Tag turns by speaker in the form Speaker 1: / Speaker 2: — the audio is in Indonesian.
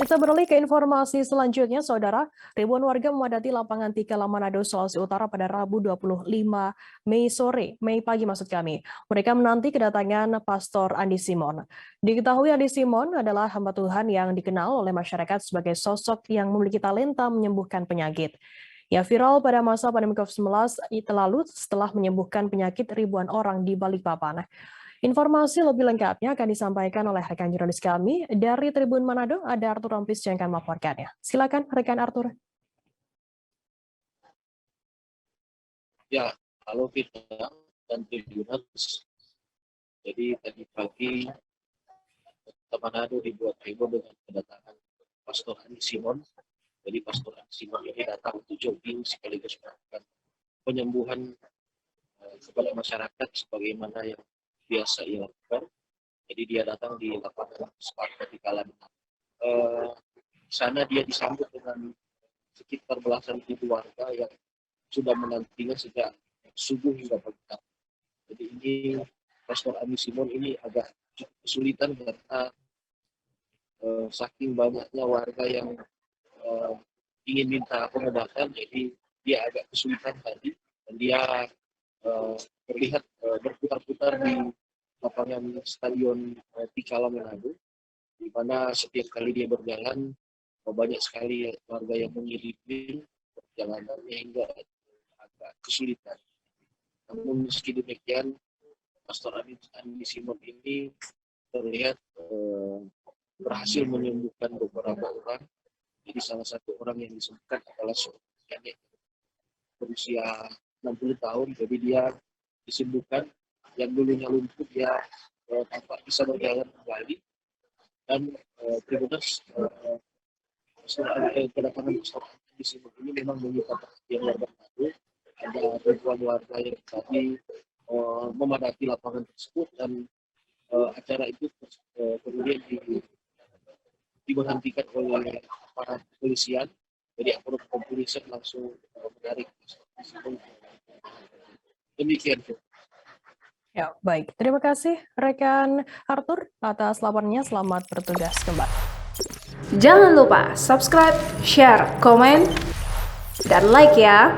Speaker 1: Kita beralih ke informasi selanjutnya, Saudara. Ribuan warga memadati lapangan Tikala Manado, Sulawesi Utara pada Rabu 25 Mei pagi maksud kami. Mereka menanti kedatangan Pastor Andi Simon. Diketahui Andi Simon adalah hamba Tuhan yang dikenal oleh masyarakat sebagai sosok yang memiliki talenta menyembuhkan penyakit. Ya, viral pada masa pandemi COVID-19 lalu setelah menyembuhkan penyakit ribuan orang di Balikpapan. Informasi lebih lengkapnya akan disampaikan oleh rekan jurnalis kami dari Tribun Manado, ada Arthur Rompis yang akan melaporkannya. Silakan rekan Arthur.
Speaker 2: Ya, halo kita dan Tribuners. Jadi tadi pagi Kota Manado dibuat heboh dengan kedatangan Pastor Andi Simon. Jadi Pastor Andi Simon ini datang untuk jogging sekaligus melakukan penyembuhan kepada masyarakat sebagaimana yang biasa ia lakukan. Jadi dia datang di lapangan Sparta di Kalangan. Sana dia disambut dengan sekitar belasan ribu warga yang sudah menantinya sejak subuh hingga pagi. Jadi ini Pastor Andi Simon ini agak kesulitan karena saking banyaknya warga yang ingin minta pengobatan, jadi dia agak kesulitan tadi dan dia terlihat berputar-putar di lapangan stadion Tikala Manado, di mana setiap kali dia berjalan banyak sekali warga yang mengiringi perjalanannya hingga agak kesulitan. Namun meski demikian, Pastor Andi Simon ini terlihat berhasil menyembuhkan beberapa orang. Jadi salah satu orang yang disembuhkan adalah seorang nenek berusia 60 tahun. Jadi dia disembuhkan, yang dulunya lumpuh dia tampak bisa berjalan kembali. Dan Tribuners kedatangan Pastor Andi Simon ini memang menyita perhatian warga Manado. Ada ribuan warga yang tadi memadati lapangan tersebut dan acara itu kemudian diberhentikan oleh para kepolisian. Jadi aparat kepolisian langsung menarik Pastor Andi Simon. Demikian.
Speaker 1: Ya, baik. Terima kasih rekan Arthur atas laporannya. Selamat bertugas kembali.
Speaker 3: Jangan lupa subscribe, share, komen, dan like ya.